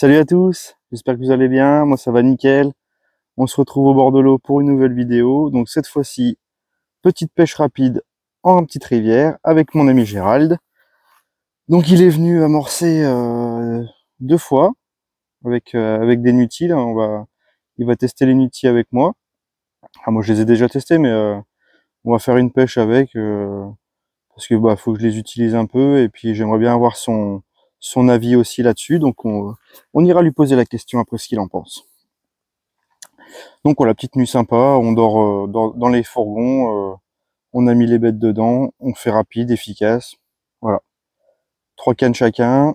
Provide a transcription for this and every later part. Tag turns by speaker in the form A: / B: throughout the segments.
A: Salut à tous, j'espère que vous allez bien, moi ça va nickel. On se retrouve au bord de l'eau pour une nouvelle vidéo. Donc cette fois-ci, petite pêche rapide en petite rivière avec mon ami Gérald. Donc il est venu amorcer 2 fois avec des nutties. Là, il va tester les nutties avec moi. Ah, moi je les ai déjà testés, mais on va faire une pêche avec parce que faut que je les utilise un peu et puis j'aimerais bien avoir son avis aussi là-dessus. Donc on ira lui poser la question après ce qu'il en pense. Donc voilà, petite nuit sympa, on dort dans les fourgons, on a mis les bêtes dedans, on fait rapide, efficace. Voilà. 3 cannes chacun,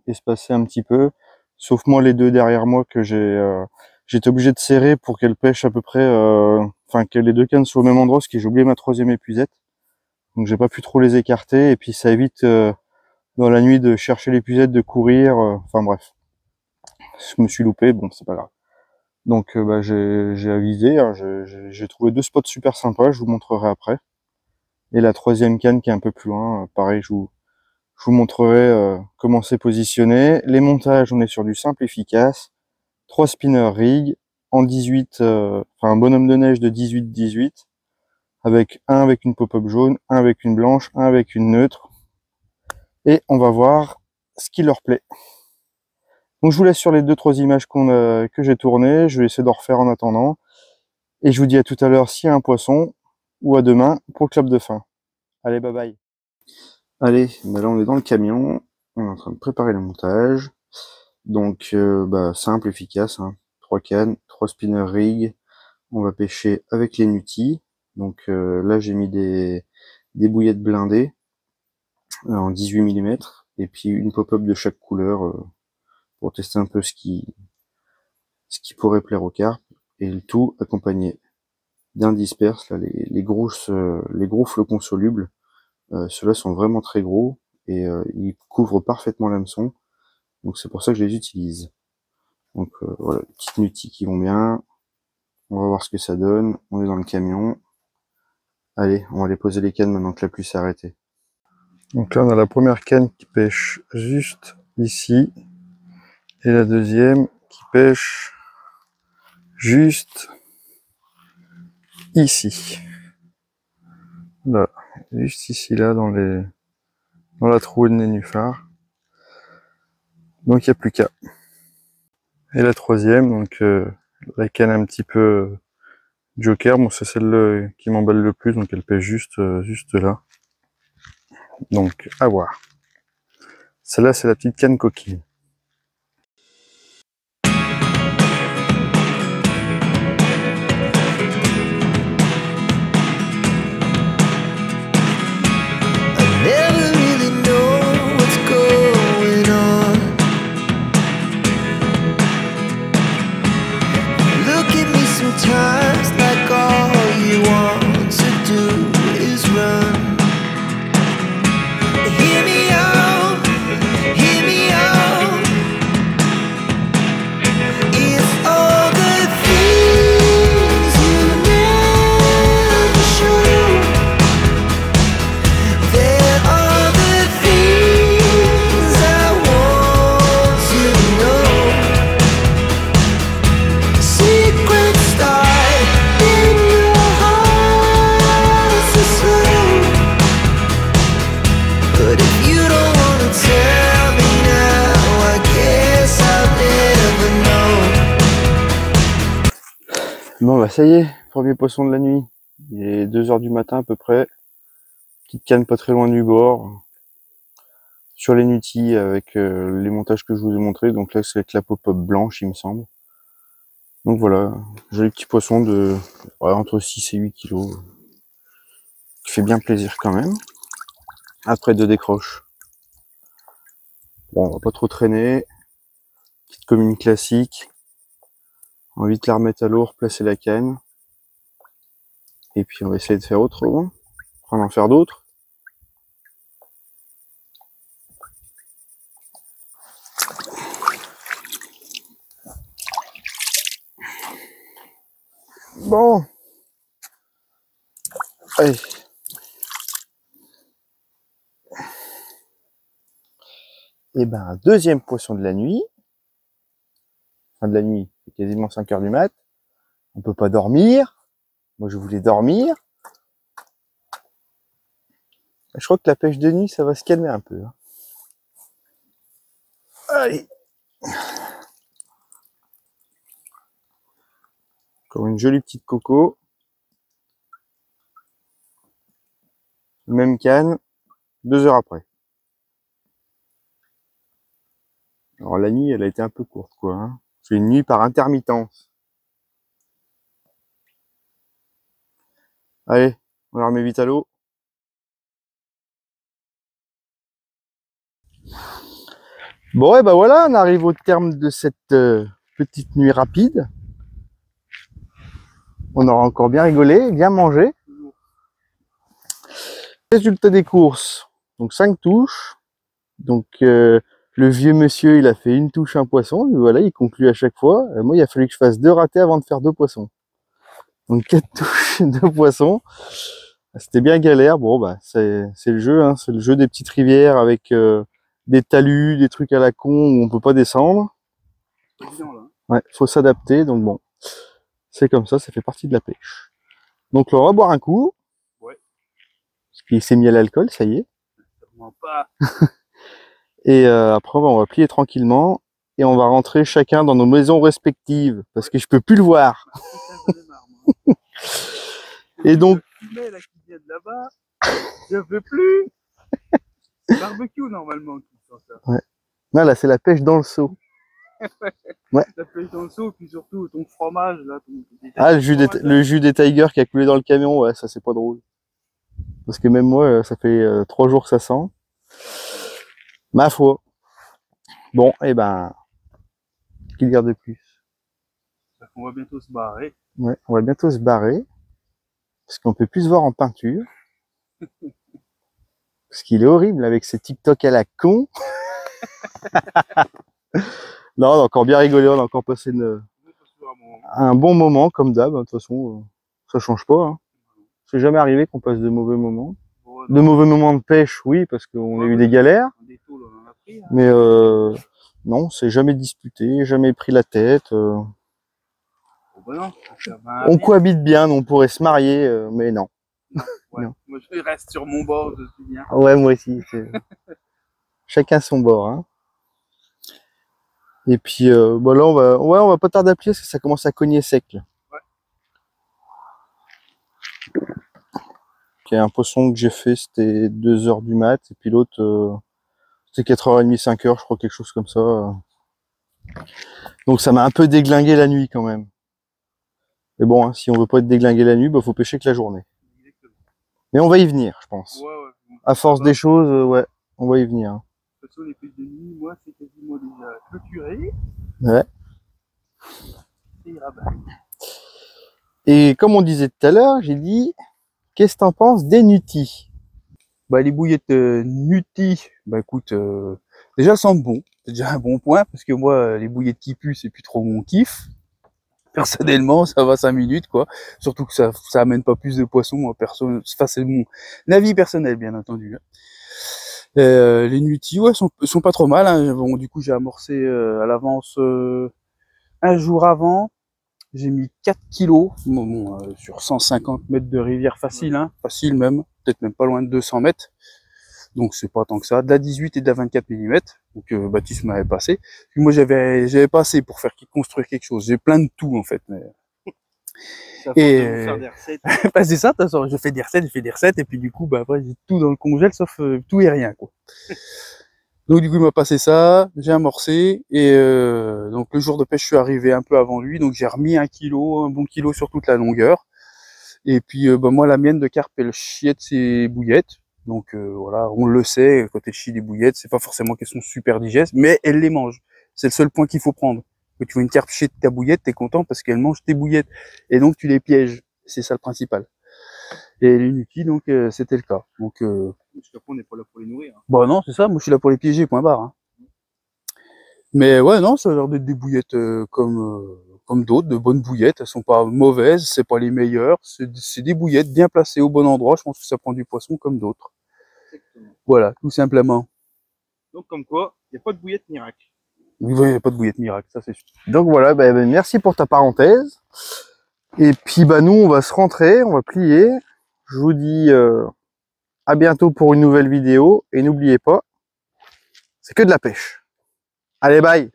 A: espacé un petit peu. Sauf moi les deux derrière moi que j'étais obligé de serrer pour qu'elles pêchent à peu près, enfin que les 2 cannes soient au même endroit, parce que j'ai oublié ma 3e épuisette. Donc j'ai pas pu trop les écarter, et puis ça évite dans la nuit de chercher l'épuisette, de courir, enfin bref. Je me suis loupé, bon c'est pas grave. Donc j'ai avisé, hein, j'ai trouvé 2 spots super sympas, je vous montrerai après. Et la 3e canne qui est un peu plus loin, pareil, je vous montrerai comment c'est positionné. Les montages, on est sur du simple efficace. 3 spinners rig en 18, enfin un bonhomme de neige de 18-18, avec un avec une pop-up jaune, un avec une blanche, un avec une neutre. Et on va voir ce qui leur plaît. Donc je vous laisse sur les 2-3 images que j'ai tournées, je vais essayer d'en refaire en attendant. Et je vous dis à tout à l'heure s'il y a un poisson, ou à demain pour le club de fin. Allez, bye bye. Allez, là on est dans le camion, on est en train de préparer le montage. Donc simple, efficace, hein. 3 cannes, 3 spinner rig. On va pêcher avec les nutties. Donc là j'ai mis des bouillettes blindées en 18 mm et puis une pop-up de chaque couleur pour tester un peu ce qui pourrait plaire au carpe, et le tout accompagné d'un disperse, là, les gros flocons solubles. Ceux-là sont vraiment très gros et ils couvrent parfaitement l'hameçon, donc c'est pour ça que je les utilise. Donc voilà, les petites nutties qui vont bien. On va voir ce que ça donne. On est dans le camion. Allez, on va aller poser les cannes maintenant que la pluie s'est arrêtée. Donc là on a la première canne qui pêche juste ici, et la deuxième qui pêche juste ici. Là, juste ici, là, dans la trouée de nénuphar. Donc il n'y a plus qu'à. Et la troisième, donc la canne un petit peu joker, bon c'est celle qui m'emballe le plus, donc elle pêche juste là. Donc à voir. Celle-là c'est la petite canne coquille. Bon bah ça y est, premier poisson de la nuit. Il est 2 h du matin à peu près. Petite canne pas très loin du bord. Sur les nutties avec les montages que je vous ai montrés. Donc là c'est avec la pop-up blanche il me semble. Donc voilà, joli petit poisson de entre 6 et 8 kilos. Qui fait bien plaisir quand même. Après 2 décroches. Bon, on va pas trop traîner. Petite commune classique. On va vite la remettre à l'eau, replacer la canne. Et puis on va essayer de faire autrement. On va en faire d'autres. Bon. Allez. Et ben, deuxième poisson de la nuit. fin de la nuit, c'est quasiment 5 heures du mat. On peut pas dormir. Moi, je voulais dormir. Je crois que la pêche de nuit, ça va se calmer un peu. Allez. Encore une jolie petite coco. Même canne, 2 heures après. Alors la nuit, elle a été un peu courte, quoi. Hein. C'est une nuit par intermittence. Allez, on la remet vite à l'eau. Bon, et ben voilà, on arrive au terme de cette petite nuit rapide. On aura encore bien rigolé, bien mangé. Résultat des courses, donc 5 touches. Donc le vieux monsieur, il a fait une touche, un poisson, et voilà, il conclut à chaque fois. Moi, il a fallu que je fasse 2 ratés avant de faire 2 poissons. Donc 4 touches, 2 poissons. C'était bien galère. Bon, bah c'est le jeu, hein. C'est le jeu des petites rivières avec des talus, des trucs à la con où on peut pas descendre. Ouais, faut s'adapter. Donc bon, c'est comme ça fait partie de la pêche. Donc là, on va boire un coup.
B: Ouais.
A: Parce qu'il s'est mis à l'alcool, ça y est.
B: Sûrement pas.
A: Et après, on va plier tranquillement et on va rentrer chacun dans nos maisons respectives parce que je peux plus le voir. Et donc,
B: le là qui vient de là-bas, je veux plus. Barbecue normalement qui sent ça.
A: Ouais. Non, là, c'est la pêche dans le seau. Ouais.
B: La pêche dans le seau, puis surtout ton fromage là.
A: Ah, le jus des Tigers qui a coulé dans le camion, ouais, ça c'est pas drôle. Parce que même moi, ça fait 3 jours que ça sent. Ma foi. Bon, et ben, qu'il dire de plus?
B: On va bientôt se barrer.
A: Ouais, on va bientôt se barrer. Parce qu'on peut plus se voir en peinture. Parce qu'il est horrible avec ses TikTok à la con. Non, on a encore bien rigolé, on a encore passé un bon moment, comme d'hab. De toute façon, ça change pas. Hein. C'est jamais arrivé qu'on passe de mauvais moments. De mauvais moments de pêche, oui, parce qu'on a eu des galères. Mais non, c'est jamais disputé, jamais pris la tête. On cohabite bien, on pourrait se marier, mais non.
B: Ouais. Non. Moi, je reste sur mon bord, je suis bien.
A: Ouais, moi aussi. Chacun son bord. Hein. Et puis, bah là, on va pas tarder à plier parce que ça commence à cogner sec. Là. Ouais. Okay, un poisson que j'ai fait, c'était 2 heures du mat, et puis l'autre, c'était 4h30, 5h, je crois, quelque chose comme ça. Donc ça m'a un peu déglingué la nuit quand même. Mais bon, hein, si on veut pas être déglingué la nuit, bah faut pêcher que la journée. Mais on va y venir, je pense. Ouais, ouais. À force des choses, ouais, on va y venir. Hein.
B: De toute façon, les pêches de nuit, moi, c'est quasiment déjà clôturé.
A: Ouais.
B: Ça ira bien.
A: Et comme on disait tout à l'heure, j'ai dit, qu'est-ce que t'en penses des nuttis?
B: Bah, les bouillettes nuttis, bah écoute, déjà elles sentent bon. C'est déjà un bon point, parce que moi, les bouillettes qui puent, c'est plus trop mon kiff. Personnellement, ça va 5 minutes, quoi. Surtout que ça amène pas plus de poissons, moi, personne. Enfin, c'est mon avis personnel, bien entendu. Les nuttis, ouais, sont pas trop mal. Hein. Bon, du coup, j'ai amorcé à l'avance un jour avant. J'ai mis 4 kilos sur 150 mètres de rivière facile, hein, facile même, peut-être même pas loin de 200 mètres. Donc c'est pas tant que ça, de la 18 et de la 24 mm. Donc Baptiste m'avait passé. Puis moi j'avais passé pour faire construire quelque chose. J'ai plein de tout en fait. Mais... Et faire des recettes. Bah, c'est ça, de toute façon, je fais des recettes, et puis du coup, bah après j'ai tout dans le congèle sauf tout et rien, quoi. Donc du coup il m'a passé ça, j'ai amorcé, et donc le jour de pêche je suis arrivé un peu avant lui, donc j'ai remis un bon kilo sur toute la longueur. Et puis bah, moi la mienne de carpe elle chiait de ses bouillettes. Donc voilà, on le sait, quand elle chie des bouillettes, c'est pas forcément qu'elles sont super digestes, mais elle les mange. C'est le seul point qu'il faut prendre. Quand tu vois une carpe chier de ta bouillette, t'es content parce qu'elle mange tes bouillettes. Et donc tu les pièges. C'est ça le principal. Et les nuttis, donc c'était le cas. Donc parce qu'après on n'est pas là pour les nourrir. Hein. Bah non, c'est ça, moi je suis là pour les piéger, point barre. Hein. Mais ouais, non, ça a l'air d'être des bouillettes comme d'autres, de bonnes bouillettes. Elles sont pas mauvaises, c'est pas les meilleures. C'est des bouillettes bien placées au bon endroit. Je pense que ça prend du poisson comme d'autres. Voilà, tout simplement. Donc comme quoi, il n'y a pas de bouillette miracle. Oui, il n'y a pas de bouillette miracle, ça c'est sûr.
A: Donc voilà, merci pour ta parenthèse. Et puis nous on va se rentrer, on va plier. Je vous dis à bientôt pour une nouvelle vidéo. Et n'oubliez pas, c'est que de la pêche. Allez, bye!